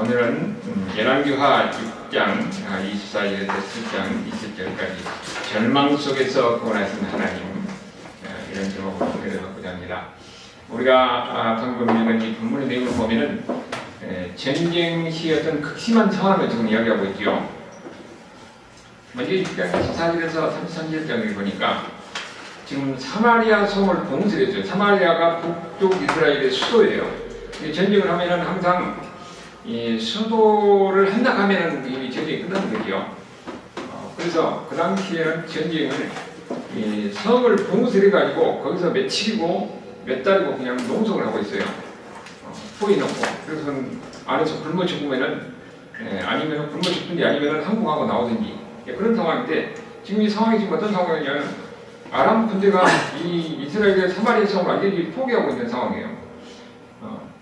오늘은 열왕기하 6장 24절에서 7장 20절까지 절망 속에서 구원하신 하나님, 이런 제목으로 들어가고자 합니다. 우리가 방금 읽은 이 본문의 내용을 보면은 전쟁 시 어떤 극심한 상황을 지금 이야기하고 있죠. 먼저 6장 14절에서 33절을 보니까 지금 사마리아 성을 봉쇄했죠. 사마리아가 북쪽 이스라엘의 수도예요. 전쟁을 하면은 항상 이 수도를 함락하면은 이미 전쟁이 끝나는 거죠. 그래서 그 당시에는 전쟁을 성을 봉쇄해가지고 거기서 며칠이고 몇 달이고 그냥 농성을 하고 있어요. 포위 넣고. 그래서 안에서 굶어 죽으면은 아니면 굶어 죽든지 아니면은 항복하고 나오든지 그런 상황인데 지금 이 상황이 지금 어떤 상황이냐면 아람 군대가 이 이스라엘의 사마리아 성을 완전히 포기하고 있는 상황이에요.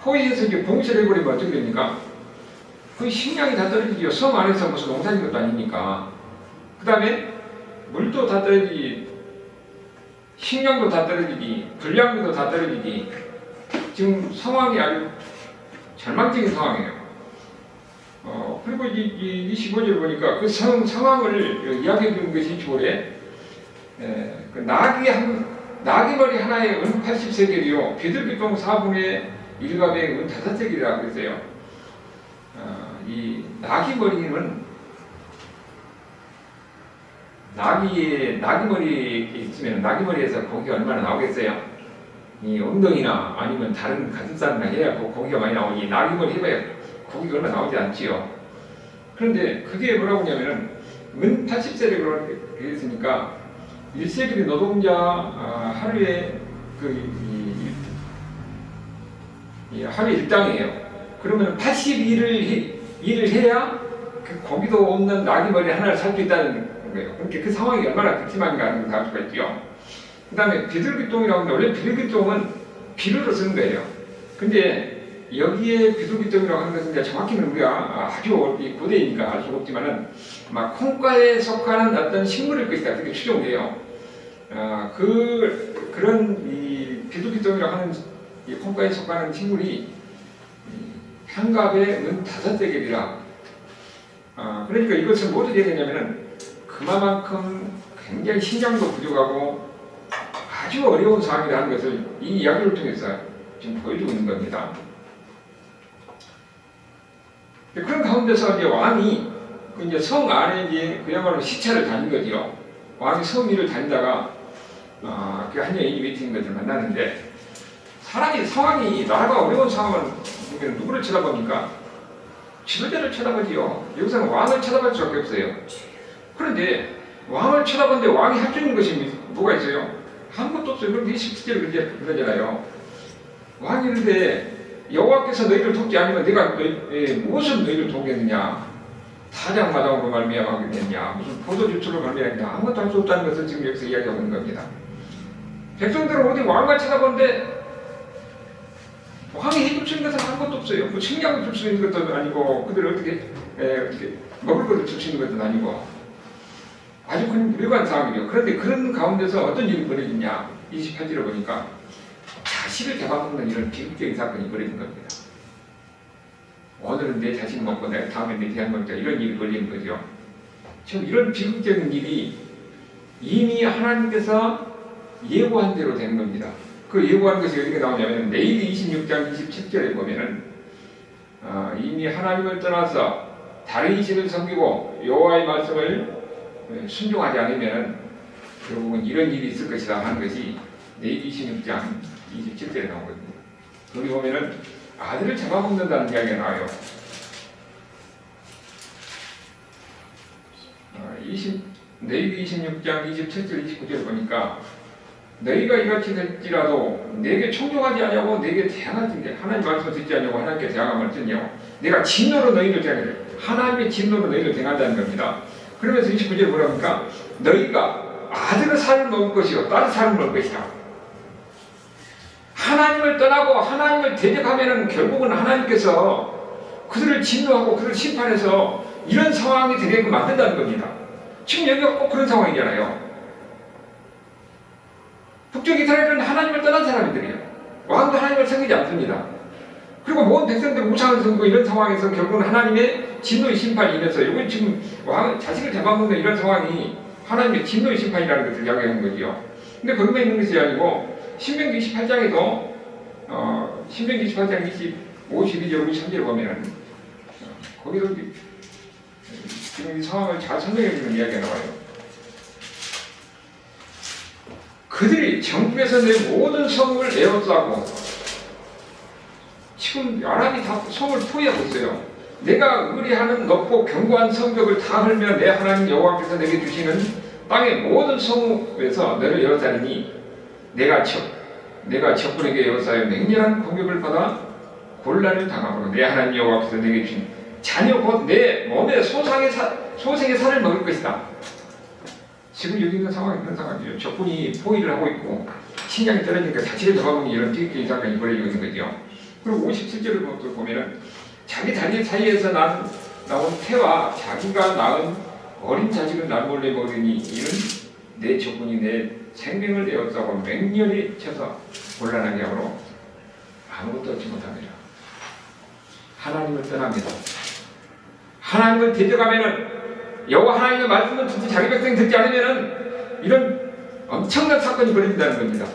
포위해서 이제 봉쇄를 해버리면 어떻게 됩니까? 그 식량이 다 떨어지죠. 성 안에서 무슨 농사진 것도 아니니까. 그 다음에 물도 다 떨어지지, 식량도 다 떨어지지, 불량도 다 떨어지지. 지금 상황이 아주 절망적인 상황이에요. 그리고 이 15절 보니까 그 상황을 이야기해 주는 것이 15절에 그 나귀 머리 하나에 은 80세겔이요 비둘기똥 4분의 1갑에 은 5세겔이라고 그랬어요. 이 나귀 머리는 나귀 머리 있으면 나귀 머리에서 고기가 얼마나 나오겠어요? 이 엉덩이나 아니면 다른 가슴살이나 해야 고기가 많이 나오니 나귀 머리 해봐야 고기가 얼마 나오지 않지요. 그런데 그게 뭐라고 하냐면은 은 80세겔이라고 했으니까 1세겔의 노동자 하루에 하루에 일당이에요. 그러면 82일을 일을 해야 그 고기도 없는 나귀 머리 하나를 살 수 있다는 거예요. 그러니까 그 상황이 얼마나 극심한가 하는 걸 알 수가 있죠. 그 다음에 비둘기똥이라고 하는데 원래 비둘기똥은 비료로 쓰는 거예요. 근데 여기에 비둘기똥이라고 하는 것은 정확히는 우리가 아주 고대이니까 알 수가 없지만은 아마 콩과에 속하는 어떤 식물일 것이다. 그렇게 추정돼요. 그런 이 비둘기똥이라고 하는 이 콩과에 속하는 식물이 한 갑에 은 5세겔이라. 그러니까 이것을 뭐 어떻게 되냐면은 그만큼 굉장히 신장도 부족하고 아주 어려운 상황이라는 것을 이 이야기를 통해서 지금 보여주고 있는 겁니다. 그런 가운데서 이제 왕이 이제 성 안에 이제 그야말로 시차를 다닌 거지요. 왕이 성 위를 다니다가 그 한 여인이 외치는 것을 만나는데 상황이 나라가 어려운 상황은 누구를 쳐다봅니까? 지도자를 쳐다보지요. 여기서는 왕을 쳐다볼 수밖에 없어요. 그런데 왕을 쳐다보는데 왕이 할 수 있는 것이 뭐가 있어요? 아무것도 없어요. 그런데 27절에 그러잖아요. 왕이 이런데 여호와께서 너희를 돕지 않으면 내가 무엇을 너희를 돕겠느냐? 타작마당으로 말미암았겠느냐? 무슨 포도주처로 말미암았느냐? 아무것도 할 수 없다는 것을 지금 여기서 이야기하고 있는 겁니다. 백성들은 어디 왕을 쳐다보는데 왕이 해줄 수 있는 것은 아무것도 없어요. 뭐 식량을 줄 수 있는 것도 아니고 그들을 어떻게 먹을 것을 줄 수 있는 것도 아니고 아주 그런 무료한 상황이에요. 그런데 그런 가운데서 어떤 일이 벌어지냐 28절을 보니까 자식을 잡아먹는 이런 비극적인 사건이 벌어진 겁니다. 오늘은 내 자식 먹고 내가 다음에 내 대학 먹자 이런 일이 벌어진 거죠. 지금 이런 비극적인 일이 이미 하나님께서 예고한 대로 된 겁니다. 그 예고한 것이 어디가 나오냐면 레위기 26장 27절에 보면은 이미 하나님을 떠나서 다른 이신을 섬기고 여호와의 말씀을 순종하지 않으면 결국은 이런 일이 있을 것이다 하는 것이 레위기 26장 27절에 나오거든요. 거기 보면은 아들을 잡아먹는다는 이야기가 나와요. 레위기 26장 27절 29절 보니까 너희가 이같이 될지라도 내게 청종하지 아니하고 내게 대항하지 하나님 말씀을 듣지 아니하고 하나님께 대항함을 듣냐고 내가 진노로 너희를 대항해 하나님의 진노로 너희를 대항한다는 겁니다. 그러면서 29절에 뭐랍니까? 너희가 아들의 살을 먹을 것이요 딸의 살을 먹을 것이다. 하나님을 떠나고 하나님을 대적하면은 결국은 하나님께서 그들을 진노하고 그들을 심판해서 이런 상황이 되게끔 만든다는 겁니다. 지금 여기가 꼭 그런 상황이잖아요. 북쪽 이스라엘은 하나님을 떠난 사람들이에요. 왕도 하나님을 섬기지 않습니다. 그리고 모든 백성들 우상을 섬기고 이런 상황에서 결국은 하나님의 진노의 심판이 임해서 이건 지금 왕 자식을 잡아먹는 이런 상황이 하나님의 진노의 심판이라는 것을 이야기하는 거지요. 근데 거기만 있는 것이 아니고 신명기 28장에도 신명기 28장 52절 53절 보면은 거기도 지금 이 상황을 잘 설명해주는 이야기가 나와요. 그들이 정국에서 내 모든 성을 에워싸고 지금 아람이 다 성을 포위하고 있어요. 내가 의리하는 높고 견고한 성벽을 다 헐며 내 하나님 여호와께서 내게 주시는 땅의 모든 성읍에서 너를 에워싸리니 내가 적군에게 에워싸여 맹렬한 공격을 받아 곤란을 당하므로 내 하나님 여호와께서 내게 주신 자녀 곧 내 몸에 소생의 살을 먹을 것이다. 지금 여기 있는 상황이 그런 상황이죠. 적군이 포위를 하고 있고 식량이 떨어지니까 자치를 잡아먹는 이런 비극적인 사건이 벌어지고 있는 거죠. 그리고 57절을 보면은 자기 다리 사이에서 나온 태와 자기가 낳은 어린 자식을 날 몰래 먹으니 이는 내 적군이 내 생명을 에워싸고 맹렬히 쳐서 곤란하게 하므로 아무것도 얻지 못합니다. 하나님을 떠납니다. 하나님을 대적하면은 여호와 하나님의 말씀을 듣지 자기 백성이 듣지 않으면은 이런 엄청난 사건이 벌어진다는 겁니다.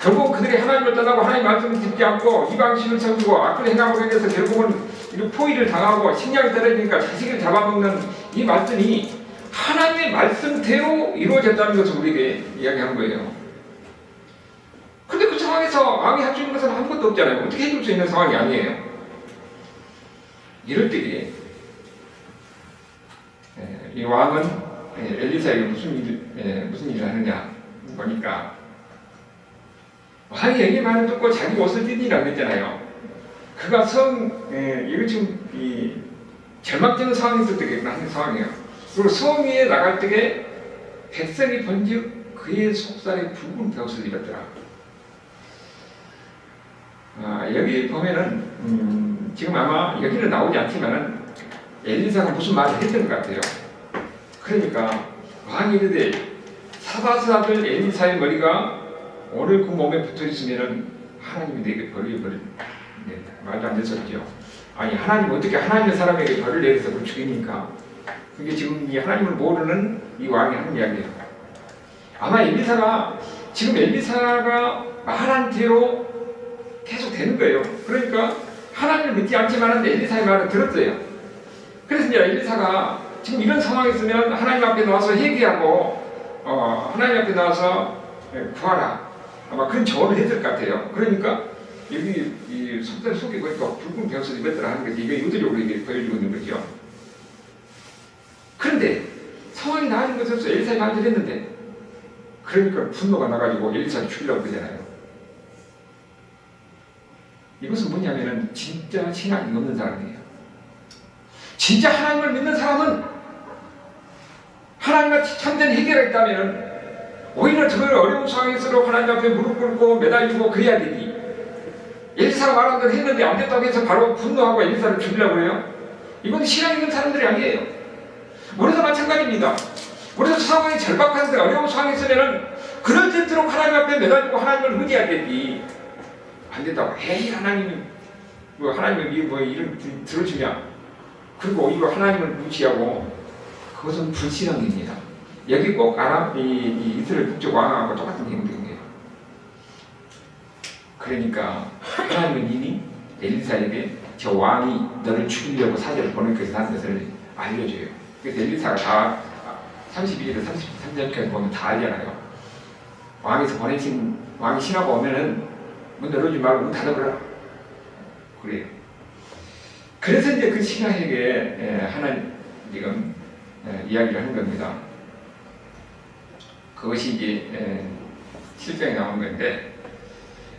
결국 그들이 하나님을 떠나고 하나님 말씀을 듣지 않고 이방신을 섬기고 악을 행함으로 인해서 결국은 이런 포위를 당하고 식량이 떨어지니까 자식을 잡아먹는 이 말씀이 하나님의 말씀대로 이루어졌다는 것을 우리에게 이야기하는 거예요. 근데 그 상황에서 왕이 할 수 있는 것은 아무것도 없잖아요. 어떻게 해줄 수 있는 상황이 아니에요. 이럴 때에 이 왕은 엘리사에게 무슨 일을 하느냐 보니까 왕이 얘기 말을 듣고 자기 옷을 찢으라고 했잖아요. 그가 이거 지금 이 절망적인 상황이 있을 때 하는 상황이에요. 그리고 성 위에 나갈 때에 백성이 본즉 그의 속살에 붉은 벼슬을 입었더라. 여기 보면은 지금 아마 여기는 나오지 않지만은 엘리사가 무슨 말을 했던 것 같아요. 그러니까 왕이 이르되 사바스 아들 엘리사의 머리가 오늘 그 몸에 붙어 있으면은 하나님이 내게 벌을 말도 안 됐었죠. 아니 하나님 어떻게 하나님의 사람에게 벌을 내려서 그걸 죽입니까? 그게 지금 이 하나님을 모르는 이 왕이 하는 이야기예요. 아마 엘리사가 말한 대로 계속 되는 거예요. 그러니까 하나님을 믿지 않지만 엘리사의 말을 들었어요. 그래서 이제 엘리사가 지금 이런 상황이 있으면 하나님 앞에 나와서 회개하고 하나님 앞에 나와서 구하라. 아마 그런 조언을 했을 것 같아요. 그러니까 여기 이 속살 속에 보니까 붉은 벼슬이 입었더라 하는 것이 이게 의도적으로 이게 보여주고 있는 거죠. 그런데 상황이 나아진 것이 없어. 엘리사의 말을 했는데 그러니까 분노가 나가지고 엘리사를 죽이려고 그러잖아요. 이것은 뭐냐면은 진짜 신앙이 없는 사람이에요. 진짜 하나님을 믿는 사람은 하나님과 참된 해결가 있다면 오히려 저걸 어려운 상황에서도 하나님 앞에 무릎 꿇고 매달리고 그래야 되니 엘리사가 말한 대로 했는데 안 됐다고 해서 바로 분노하고 엘리사를 죽이려고 해요? 이건 신앙 있는 사람들이 아니에요. 우리도 마찬가지입니다. 우리도 상황이 절박한데 어려운 상황이 있으면 그럴때도록 하나님 앞에 매달리고 하나님을 의지해야 되니 안 된다고 에이 하나님이 하나님을 이런 들어주냐 그리고 오히려 하나님을 무시하고 그것은 불신앙입니다. 여기 꼭 이 이스라엘 북쪽 왕하고 똑같은 행동이에요. 그러니까 하나님은 이미 엘리사에게 저 왕이 너를 죽이려고 사절을 보낼 것이라는 것을 알려줘요. 그래서 엘리사가 다 32절에서 33절까지 보면 다 알잖아요. 왕이 신하고 오면은 문 열어주지 말고 문 닫아버려라. 그래요. 그래서 이제 그 신하에게 하나님 지금 이야기를 하는 겁니다. 그것이 이제 7장에 나온 건데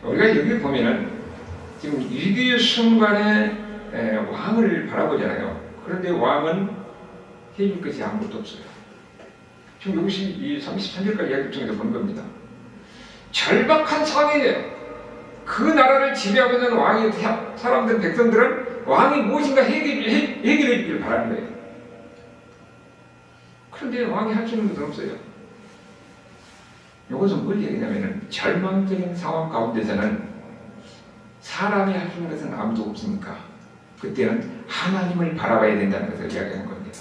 우리가 여기 보면은 지금 위기의 순간에 왕을 바라보잖아요. 그런데 왕은 해줄 것이 아무것도 없어요. 지금 여기서 이 33절까지 이야기 중에서 본 겁니다. 절박한 상황이에요. 그 나라를 지배하고 있는 왕이 사람들 백성들은 왕이 무엇인가 해결해 주기를 바라는 거예요. 그런데 왕이 할 수 있는 것은 없어요. 이것은 뭘 얘기냐면은 절망적인 상황 가운데서는 사람이 할 수 있는 것은 아무도 없으니까 그때는 하나님을 바라봐야 된다는 것을 이야기하는 겁니다.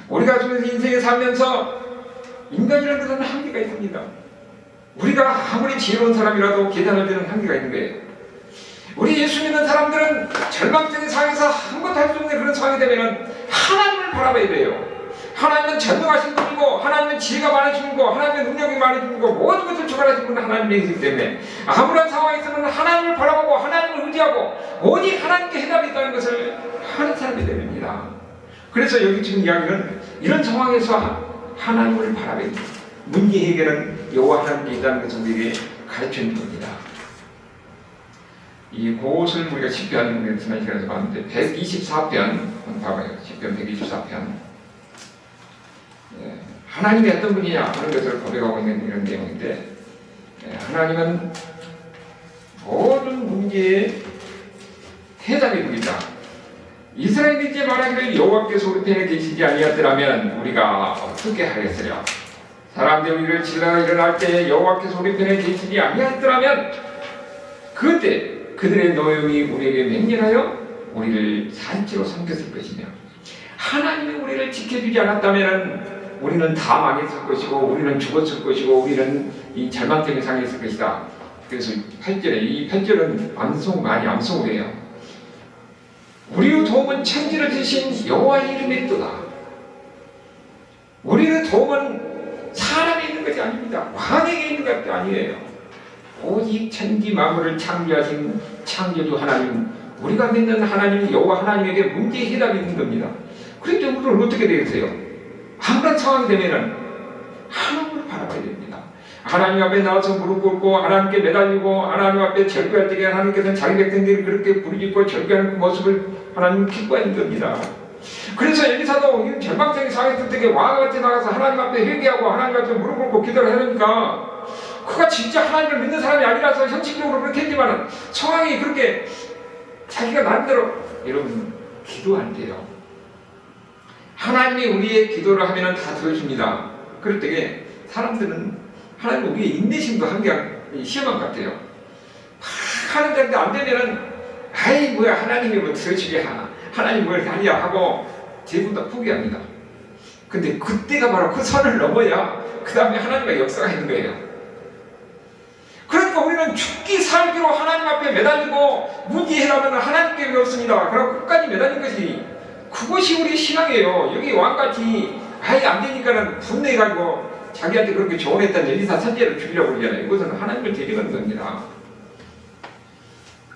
우리가 인생에 살면서 인간이라는 것은 한계가 있습니다. 우리가 아무리 지혜로운 사람이라도 계산할 때는 한계가 있는 거예요. 우리 예수 믿는 사람들은 절망적인 상황에서 아무것도 할 수 없는 그런 상황이 되면 하나님을 바라봐야 돼요. 하나님은 전능하신 분이고 하나님은 지혜가 많으신 분이고 하나님은 능력이 많으신 분이고 모든 것을 주관하신 분은 하나님이시기 때문에 아무런 상황에서는 하나님을 바라보고 하나님을 의지하고 오직 하나님께 해답이 있다는 것을 하는 사람이 됩니다. 그래서 여기 지금 이야기는 이런 상황에서 하나님을 바라봐야 됩니다. 문제 해결은 여호와 하나님께 있다는 것을 우리에게 가르쳐주는 겁니다. 그것을 우리가 시편 지난 시간에서 봤는데 124편 한번 봐봐요. 시편 124편 하나님이 어떤 분이냐 하는 것을 고백하고 있는 이런 내용인데 하나님은 모든 문제의 해답이 분이다. 이스라엘이 이제 말하기를 여호와께서 우리 편에 계시지 아니하더라면 우리가 어떻게 하겠어요? 사람들이 우리를 치러 일어날 때 여호와께서 우리 편에 계시지 아니하더라면 그때 그들의 노염이 우리에게 맹렬하여 우리를 산지로 삼켰을 것이며 하나님이 우리를 지켜주지 않았다면 우리는 다 망했을 것이고 우리는 죽었을 것이고 우리는 이 절망적인 상황에 있을 것이다. 그래서 8절에 이 8절은 암송을 해요. 우리의 도움은 천지를 지신 여호와의 이름에 있도다. 우리의 도움은 사람에 있는 것이 아닙니다. 왕에게 있는 것도 아니에요. 오직 천지 만물을 창조하신 창조주 하나님, 우리가 믿는 하나님 여호와 하나님에게 문제의 해답이 있는 겁니다. 그런데 우리는 어떻게 되겠어요? 아무런 상황이 되면은 하나님을 바라봐야 됩니다. 하나님 앞에 나와서 무릎 꿇고 하나님께 매달리고 하나님 앞에 절규할 때에 하나님께서는 자기 백성들이 그렇게 부르짖고 절규하는 그 모습을 하나님 기뻐하는 겁니다. 그래서 엘리사도 절망적인 상황에 있을 때 왕과 같이 나가서 하나님 앞에 회개하고 하나님 앞에 무릎 꿇고 기도를 하니까 그가 진짜 하나님을 믿는 사람이 아니라서 형식적으로 그렇게 했지만 상황이 그렇게 자기가 나름대로 여러분 기도할 때요 하나님이 우리의 기도를 하면 다 들어줍니다. 그럴 때에 사람들은 하나님 우리의 인내심도 한계한 시험한 것 같아요. 막 하는데 안 되면은 아이 뭐야 하나님이 뭐 들어주게 하나님 뭘 하냐 하고 대부분 다 포기합니다. 근데 그때가 바로 그 선을 넘어야 그 다음에 하나님의 역사가 있는 거예요. 그러니까 우리는 죽기 살기로 하나님 앞에 매달리고 문제 해결하면 하나님께 배웠습니다. 그럼 끝까지 매달린 것이 그것이 우리 신앙이에요. 여기 왕같이 아예 안 되니까는 분노해가지고 자기한테 그렇게 조언했던 엘리사 선지자를 죽이려고 그러잖아요. 이것은 하나님을 대적하는 겁니다.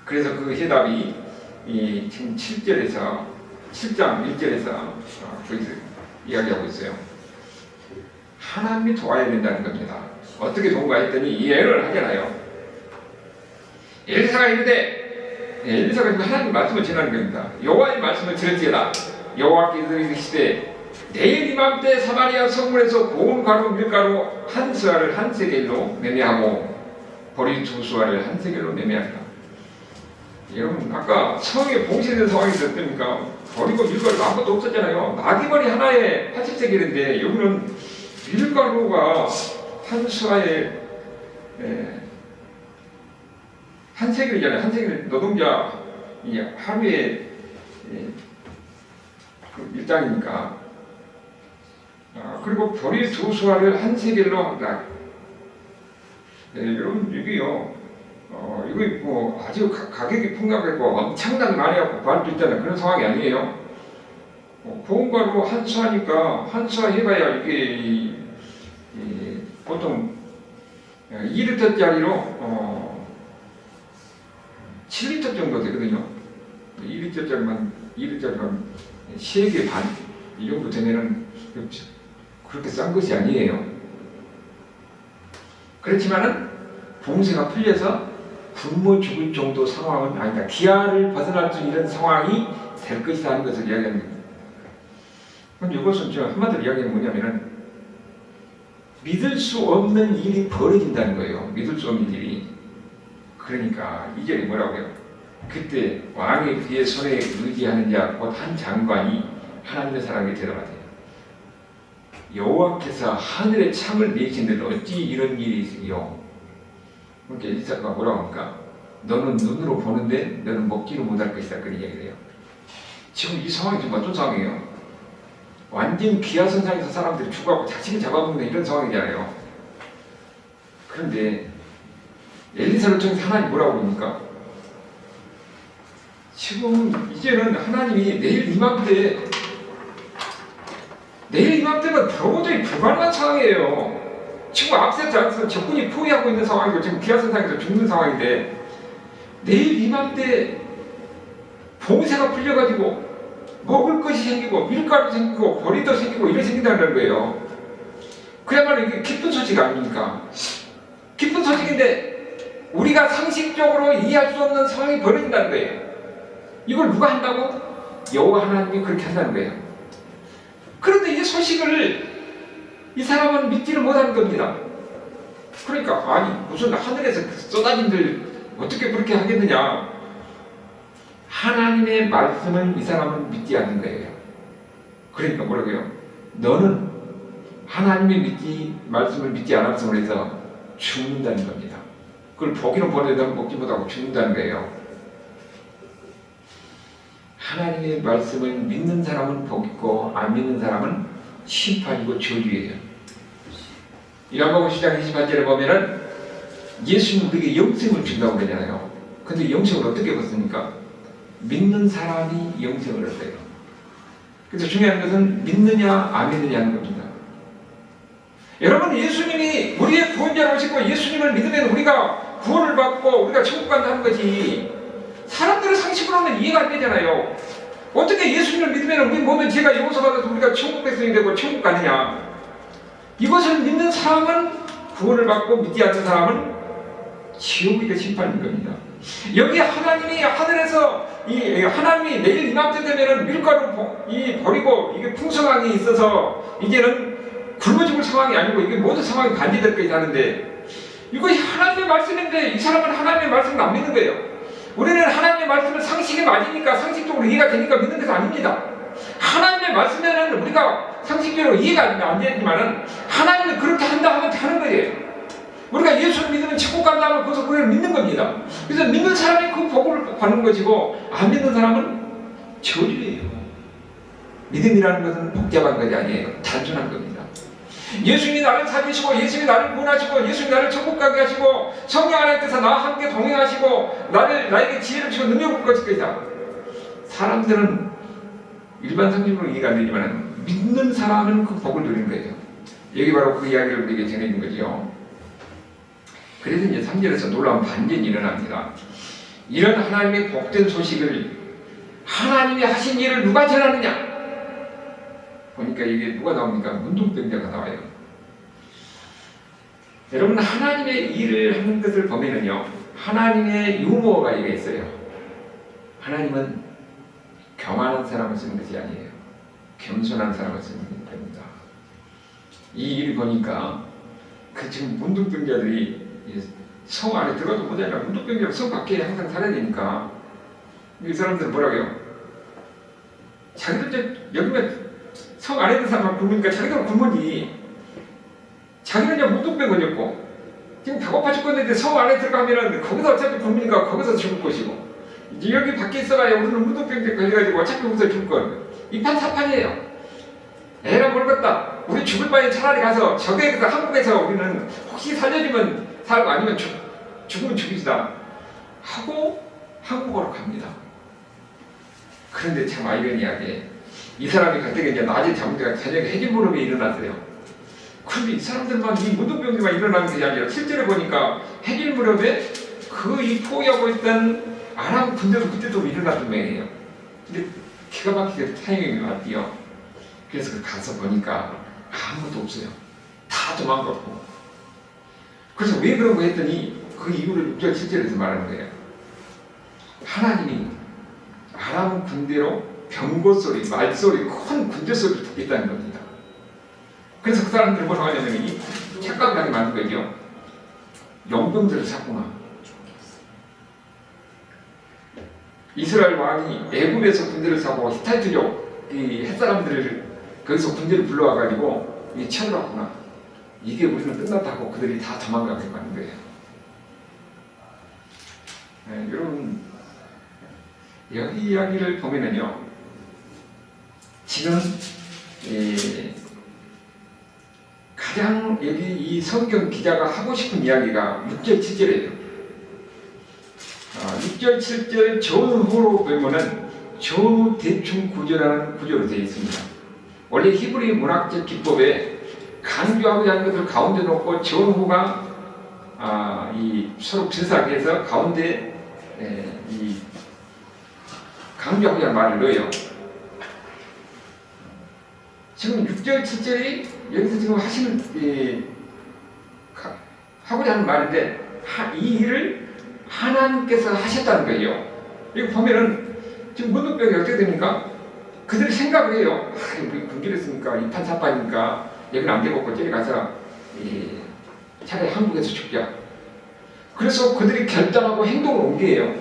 그래서 그 해답이 지금 7장 1절에서 거기서 이야기하고 있어요. 하나님이 도와야 된다는 겁니다. 어떻게 도움가 했더니 예언을 하잖아요. 엘리사가 이르되 엘리사가 하나님 말씀을 전하는 겁니다. 여호와의 말씀을 들을지어다. 여호와께서 이르시되 내일 이맘때 사마리아 성문에서 고운 가루 밀가루 한 스아를 한 세겔로 매매하고 보리 두 스아를 한 세겔로 매매하리라. 여러분 아까 성에 봉쇄된 상황이 있었으니까 버리고 밀가루가 아무것도 없었잖아요. 나귀머리 하나에 80세겔인데 여기는 밀가루가 한 스아에 한 세겔이잖아요. 한 세겔 노동자 하루에 그 일당이니까. 그리고 보리 두 수아를 한 세겔로 한다. 여러분 여기요. 이거 뭐 아주 가격이 폭락했고 엄청나게 많이 갖고 구할 수 있다는 그런 상황이 아니에요. 고운 가루 한 수하니까 한 수하 해봐야 이게 보통 2리터짜리로 7리터 정도 되거든요. 2리터짜리만 3개 반 이 정도 되면은 그렇게 싼 것이 아니에요. 그렇지만은 봉쇄가 풀려서 굶어 죽을 정도 상황은 아니다. 기아를 벗어날 수 있는 상황이 될 것이다 하는 것을 이야기하는 겁니다. 그럼 이것은 저 한마디로 이야기하는 뭐냐면은 믿을 수 없는 일이 벌어진다는 거예요. 믿을 수 없는 일이. 그러니까 이 절이 뭐라고요? 그때 왕의 그의 손에 의지하는 자 곧 한 장관이 하나님의 사람에게 대답하세요. 여호와께서 하늘에 창을 내신들 어찌 이런 일이 있으요? 그러니까 엘리사가 뭐라고 합니까? 너는 눈으로 보는데 너는 먹지를 못할 것이다. 그런 얘기를 해요. 지금 이 상황이 지금 어떤 상황이에요? 완전 기아선상에서 사람들이 죽어가고 자식을 잡아먹는 이런 상황이잖아요. 그런데 엘리사를 통해서 하나님 뭐라고 그럽니까? 지금 이제는 하나님이 내일 이맘때는 도저히 불가능한 상황이에요. 지금 앞서서 적군이 포위하고 있는 상황이고 지금 기아선상에서 죽는 상황인데 내일 이맘때 봉쇄가 풀려가지고 먹을 것이 생기고 밀가루 생기고 보리도 생기고 이런 생긴다는 거예요. 그야말로 이게 기쁜 소식 아닙니까? 기쁜 소식인데 우리가 상식적으로 이해할 수 없는 상황이 벌어진다는 거예요. 이걸 누가 한다고? 여호와 하나님이 그렇게 한다는 거예요. 그런데 이 소식을 이 사람은 믿지를 못하는 겁니다. 그러니까 아니 무슨 하늘에서 쏟아진 들 어떻게 그렇게 하겠느냐. 하나님의 말씀을 이 사람은 믿지 않는 거예요. 그러니까 뭐라고요? 너는 하나님의 말씀을 믿지 않았음으로 해서 죽는다는 겁니다. 그걸 보기는 보내도 먹지 못하고 죽는다는 거예요. 하나님의 말씀을 믿는 사람은 복 있고 안 믿는 사람은 심판이고 저주예요. 요한복음 10장 28절에 보면은 예수님은 우리에게 영생을 준다고 그러잖아요. 근데 영생을 어떻게 얻습니까? 믿는 사람이 영생을 얻어요. 그래서 중요한 것은 믿느냐 안 믿느냐 하는 겁니다. 여러분 예수님이 우리의 구원자로 오시고 예수님을 믿으면 우리가 구원을 받고 우리가 천국 간다는 거지. 사람들의 상식으로는 이해가 안 되잖아요. 어떻게 예수님을 믿으면 우리 몸에 죄가 용서받아서 우리가 천국 백성이 되고 천국 가느냐. 이것을 믿는 사람은 구원을 받고 믿지 않는 사람은 지옥이고 심판인 겁니다. 여기 하나님이 하늘에서 하나님이 내일 이맘때 되면은 밀가루 버리고 이게 풍성하게 있어서 이제는 굶어 죽을 상황이 아니고 이게 모든 상황이 반대될 것이 하는데 이것이 하나님의 말씀인데 이 사람은 하나님의 말씀을 안 믿는 거예요. 우리는 하나님의 말씀은 상식에 맞으니까 상식적으로 이해가 되니까 믿는 것은 아닙니다. 하나님의 말씀에는 우리가 상식적으로 이해가 안 되지만은 하나님은 그렇게 한다 하면 하는 거예요. 우리가 예수를 믿으면 천국 간다 하면 그것을 우리는 믿는 겁니다. 그래서 믿는 사람이 그 복을 받는 것이고 안 믿는 사람은 저주예요. 믿음이라는 것은 복잡한 것이 아니에요. 단순한 겁니다. 예수님이 나를 살리시고 예수님이 나를 구원하시고 예수님이 나를 천국 가게 하시고 성령 하나님께서 나와 함께 동행하시고 나에게 지혜를 주시고 능력을 주실 것이다. 사람들은 일반 성경으로 이해가 안 되지만 믿는 사람은 그 복을 누리는 거예요. 여기 바로 그 이야기를 우리에게 전해준 거죠. 그래서 이제 3절에서 놀라운 반전이 일어납니다. 이런 하나님의 복된 소식을 하나님이 하신 일을 누가 전하느냐? 보니까 이게 누가 나옵니까? 문둥병자가 나와요. 여러분 하나님의 일을 하는 것을 보면은요, 하나님의 유머가 이게 있어요. 하나님은 교만한 사람을 쓰는 것이 아니에요. 겸손한 사람을 쓰는 겁니다. 이 일을 보니까 그 지금 문둥병자들이 성 안에 들어가도 못하니까 문둥병자가 성 밖에 항상 살아야 되니까 이 사람들은 뭐라고요? 자기들 여기면 성 안에 있는 사람만 굶으니까 자기들은 굶으니 자기는 그냥 문둥병 걸렸고 지금 배고파 죽겠는데 성 안에 들어가면은 거기서 어차피 굶으니까 거기서 죽을 것이고 이제 여기 밖에 있어봐야 우리는 문둥병 걸려가지고 어차피 거기서 죽을 건 이판사판이에요. 에라 모르겠다. 우리 죽을 바에 차라리 가서 저기에서 한국에서 우리는 혹시 살려주면 살고 아니면 죽으면 죽이시다 하고 한국으로 갑니다. 그런데 참 아이러니하게 이 사람이 그때 이제 낮에 잠들다가 저녁에 해질무렵에 일어났어요. 그런데 이 사람들만 이 문둥병들만 일어나는 게 아니라 실제로 보니까 해질무렵에 그 이 포위하고 있던 아람 군대도 그때도 일어났던 모양이에요. 근데 기가 막히게 타이밍이 왔대요. 그래서 그 가서 보니까 아무것도 없어요. 다 도망갔고. 그래서 왜 그런 거 했더니 그 이유를 6절 7절에서 말하는 거예요. 하나님이 아람 군대로 병거 소리, 말소리, 큰 군대 소리를 듣겠다는 겁니다. 그래서 그 사람들은 뭐라고 하냐면 이 착각을 하게 만든 거죠. 용병들을 샀구나. 이스라엘 왕이 애굽에서 군대를 사고 히타이트족 이 햇사람들을 거기서 군대를 불러와가지고 쳐들어왔구나. 이게 우리는 끝났다고 그들이 다 도망가게 만든 거예요. 여러분 여기 이야기를 보면은요, 지금 가장 여기 이 성경 기자가 하고 싶은 이야기가 6절 7절이에요. 6절 7절 전후로 보면은 전후 대충 구조라는 구조로 되어 있습니다. 원래 히브리 문학적 기법에 강조하고자 하는 것을 가운데 놓고 전후가 이 서로 비슷하게 가운데 이 강조하고자 하는 말을 넣어요. 지금 6절 7절이 여기서 지금 하고자 하는 말인데 이 일을 하나님께서 하셨다는 거예요. 이거 보면은 지금 문둥병이 어떻게 됩니까? 그들이 생각을 해요. 우리 군길했으니까 이판사판이니까 여기는 안 되겠고 저리 가서 차라리 한국에서 죽자. 그래서 그들이 결단하고 행동을 옮겨요.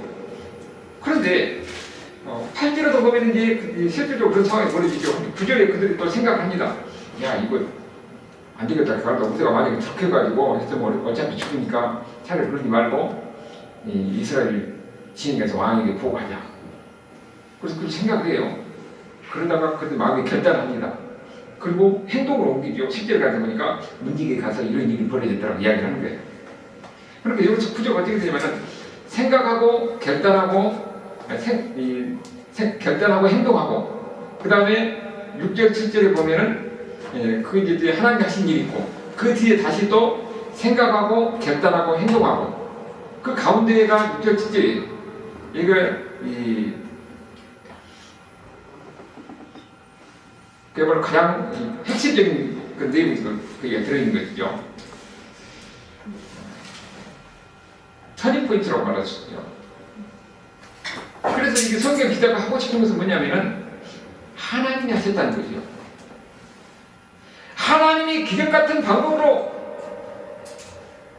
그런데 8절에도 보면 이제 실질적으로 그런 상황이 벌어지죠. 9절에 그들이 또 생각을 합니다. 야, 이거 안 되겠다. 그러다 우리가 만약에 죽혀가지고 해서 어차피 죽으니까 차라리 그러지 말고 이스라엘 진영에서 왕에게 보고하자. 그래서 그렇게 생각을 해요. 그러다가 그들 마음에 결단합니다. 그리고 행동을 옮기죠. 10절 가서 보니까 문지기에 가서 이런 일이 벌어졌다고 이야기를 하는 거예요. 그러니까 여기서 구조가 어떻게 되냐면 생각하고 결단하고 결단하고 행동하고, 그 다음에 6절 7절에 보면은 그게 이제 하나님이 하신 일이 있고, 그 뒤에 다시 또 생각하고 결단하고 행동하고, 그 가운데가 6절 7절이에요. 이걸 그게 바로 가장 핵심적인 그 내용이 그게 들어있는 것이죠. 터닝 포인트라고 말할 수 있죠. 그래서 이게 성경 기자가 하고 싶은 것은 뭐냐면은 하나님이 하셨다는 거죠. 하나님이 기적 같은 방법으로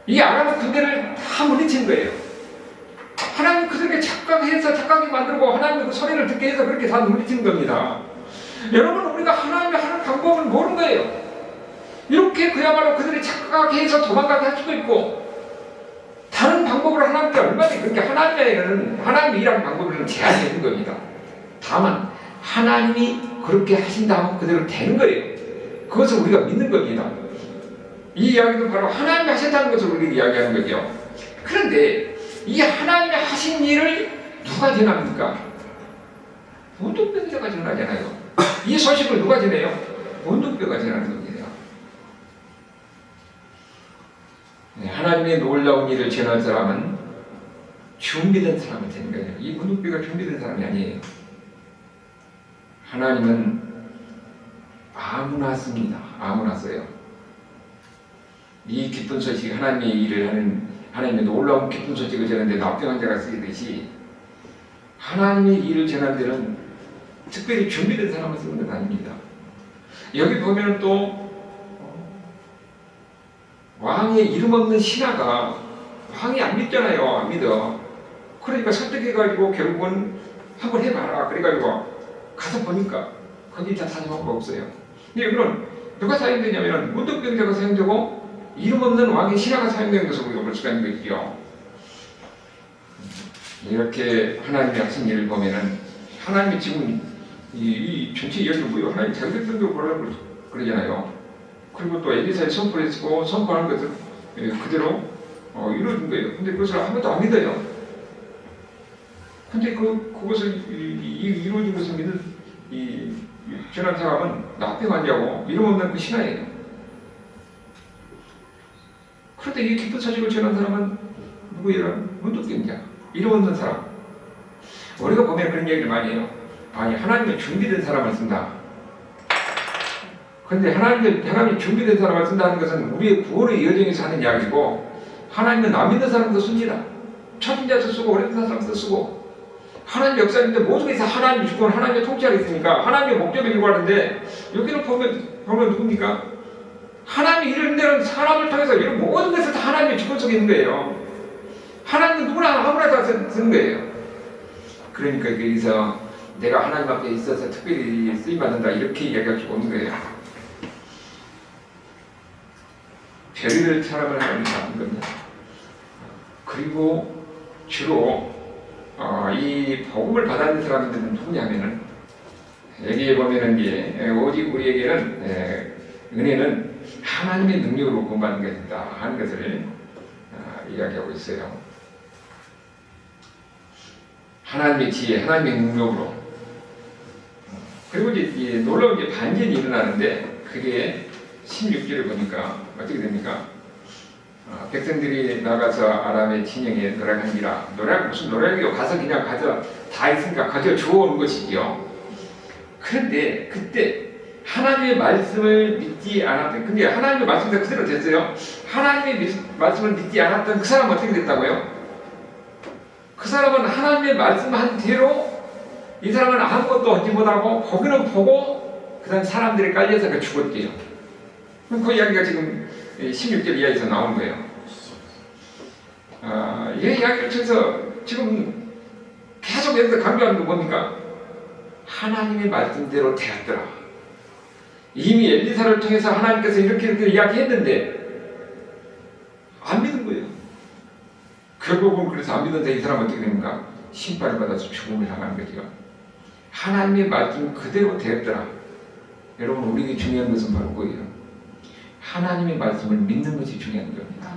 이 아람 군대를 다 물리친 거예요. 하나님 그들에게 착각하게 만들고 하나님의 그 소리를 듣게 해서 그렇게 다 물리친 겁니다. 여러분, 우리가 하나님이 하는 방법을 모르는 거예요. 이렇게 그야말로 그들이 착각하게 해서 도망가게 할 수도 있고, 다른 방법으로 하나님께 얼마든지 그렇게 하나님이 일하는 방법에는 제한이 있는 겁니다. 다만 하나님이 그렇게 하신다면 그대로 되는 거예요. 그것을 우리가 믿는 겁니다. 이 이야기는 바로 하나님이 하셨다는 것을 우리가 이야기하는 거죠. 그런데 이 하나님이 하신 일을 누가 전합니까? 문둥병자가 전하잖아요. 이 소식을 누가 전해요? 문둥병자가 전하는 겁니다. 하나님의 놀라운 일을 전할 사람은 준비된 사람이 되는 거예요. 이 문둥병자가 준비된 사람이 아니에요. 하나님은 아무나 씁니다. 아무나 써요. 이 기쁜 소식, 하나님의 일을 하는, 하나님의 놀라운 기쁜 소식을 전하는데 납병한 자가 쓰듯이 하나님의 일을 전하는 데는 특별히 준비된 사람을 쓰는 건 아닙니다. 여기 보면 또 왕의 이름 없는 신하가, 왕이 안 믿잖아요. 안 믿어. 그러니까 설득해가지고 결국은 한번 해봐라. 그래가지고 가서 보니까 거기 다 사용한 거 없어요. 이건 누가 사용되냐면 문둥병자가 사용되고 이름 없는 왕의 신하가 사용된 것을 우리가 볼 수가 있는 거죠. 이렇게 하나님이 하신 일을 보면은 하나님이 지금 이 전체 이야기를 뭐예요? 하나님 자기들도 보라고 그러잖아요. 그리고 또 엘리사의 선포를 했고 선포하는 것을 그대로 이루어진 거예요. 근데 그것을 아무도 안 믿어요. 근데 그것을 이루어진 것을 믿는 이 전한 사람은 납병 환자고 이름 없는 그 신하예요. 그런데 이 기쁜 소식을 전한 사람은 누구예요? 문둥병자, 이름 없는 사람. 우리가 보면 그런 얘기를 많이 해요. 아니, 하나님은 준비된 사람을 쓴다. 그런데 하나님이 준비된 사람을 쓴다는 것은 우리의 구원의 여정에서 하는 이야기고, 하나님은 안 믿는 사람도 씁니다. 초신자도 쓰고 오래된 사람도 쓰고, 하나님 역사인데 모두에서 하나님의 주권, 하나님의 통치하고 있으니까 하나님의 목적을 이루하는데, 여기는 보면 누굽니까? 하나님이 이런 데는 사람을 통해서 이런 모든 것을 다 하나님의 주권 속에 있는 거예요. 하나님은 누구나 아무나 다 쓰는 거예요. 그러니까 여기서 내가 하나님 앞에 있어서 특별히 쓰임받는다 이렇게 이야기할 수가 없는 거예요. 별의별 사람을 하나님이 잡은 겁니다. 그리고 주로 이 복음을 받은 사람들은 누구냐면은 여기에 보면은 이제 오직 우리에게는 은혜는 하나님의 능력으로 구원받는 것이다 하는 것을 이야기하고 있어요. 하나님의 지혜, 하나님의 능력으로. 그리고 이제 놀라운 게 반전이 일어나는데 그게 16절을 보니까 어떻게 됩니까? 백성들이 나가서 아람의 진영에 노래하니라. 무슨 노래하기요? 가서 그냥 다 있으니까 가져 주워오는 것이지요. 그런데 그때 하나님의 말씀을 믿지 않았던, 근데 하나님의 말씀이 그대로 됐어요. 하나님의 말씀을 믿지 않았던 그 사람은 어떻게 됐다고요? 그 사람은 하나님의 말씀한 대로 이 사람은 아무것도 얻지 못하고 거기는 보고 그 다음 사람들이 깔려서 죽었대요. 그 이야기가 지금 16절 이하에서 나온 거예요. 이 이야기를 통해서 지금 계속 여기서 강조하는 거 뭡니까? 하나님의 말씀대로 되었더라. 이미 엘리사를 통해서 하나님께서 이렇게 이야기했는데 안 믿은 거예요. 결국은 그래서 안 믿는데 이 사람은 어떻게 됩니까? 심판을 받아서 죽음을 당하는 거죠. 하나님의 말씀 그대로 되었더라. 여러분, 우리에게 중요한 것은 바로 그거예요. 하나님의 말씀을 믿는 것이 중요한 겁니다.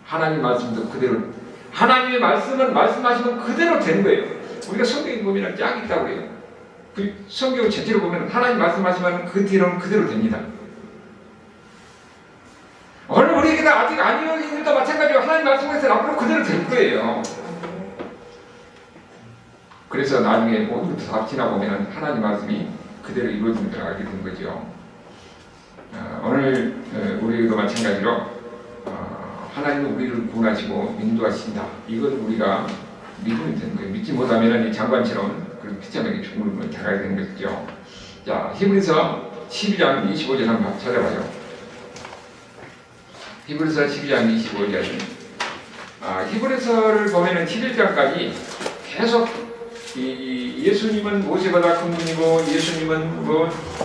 하나님의 말씀도 그대로, 하나님의 말씀은 말씀하시면 그대로 된 거예요. 우리가 성경에 보면 쫙 있다고 해요. 그 성경 전체로 보면 하나님 말씀하시면 그 뒤로는 그대로 됩니다. 오늘 우리에게 아직 아니온 일도 마찬가지로 하나님 말씀에서 앞으로 그대로 될 거예요. 그래서 나중에 모든 것도 다 지나보면 하나님 말씀이 그대로 이루어지는 걸 알게 된 거죠. 오늘 우리도 마찬가지로 하나님은 우리를 구원하시고 인도하신다. 이걸 우리가 믿으면 되는 거예요. 믿지 못하면 이 장관처럼 그런 피차하게 죽음을 당하게 되는 것이죠. 자, 히브리서 12장 25절 한번 찾아봐요. 히브리서 12장 25절. 히브리서를 보면은 11장까지 계속 예수님은 모세보다 큰 분이고, 예수님은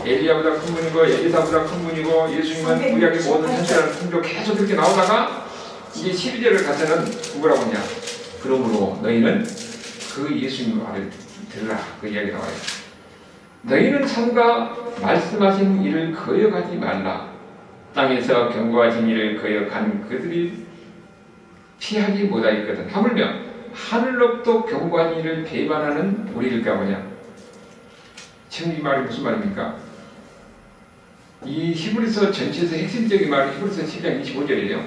엘리야보다 큰 분이고, 엘리사보다 큰 분이고, 예수님은 구약의 모든 선지자라는 분도 계속 이렇게 나오다가 이제 12절을 가서는 뭐라고 하냐? 그러므로 너희는 그 예수님 말을 들으라. 그 이야기 나와요. 너희는 삼가 말씀하신 일을 거역하지 말라. 땅에서 경고하신 일을 거역한 그들이 피하지 못하였거든. 하물며 하늘로부터 경고한 일을 배반하는 우리일까 뭐냐? 지금 이 말이 무슨 말입니까? 이 히브리서 전체에서 핵심적인 말이 히브리서 10장 25절이에요.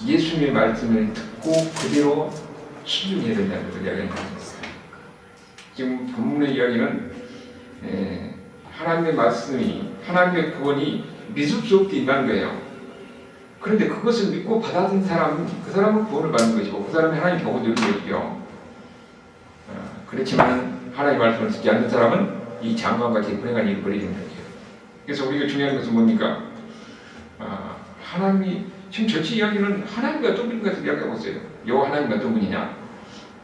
예수님의 말씀을 듣고 그대로 순종해야 된다는 것을 이야기합니다. 지금 본문의 이야기는 하나님의 말씀이, 하나님의 구원이 믿을 수 없게 임한 거예요. 그런데 그것을 믿고 받아든 사람은, 그 사람은 구원을 받는 것이고 그 사람이 하나님 복을 누리는 것이죠. 그렇지만 하나님의 말씀을 듣지 않는 사람은 이 장관같이 불행한 일을 벌이는 거죠. 그래서 우리가 중요한 것은 뭡니까? 하나님이, 지금 전체 이야기는 하나님과 어떤 분인 것을 이야기하고 있어요. 요 하나님과 어떤 분이냐?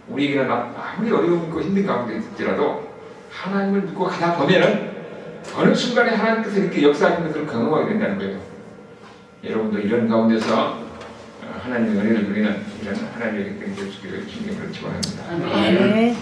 우리에게는 아무리 어려움과 힘든 가운데 있을지라도 하나님을 믿고 가다 보면은 어느 순간에 하나님께서 이렇게 역사하는 것을 경험하게 된다는 거예요. 여러분도 이런 가운데서 하나님의 은혜를 누리는 이런 하나님의 백성이 될 수 있기를 주님으로 축원합니다.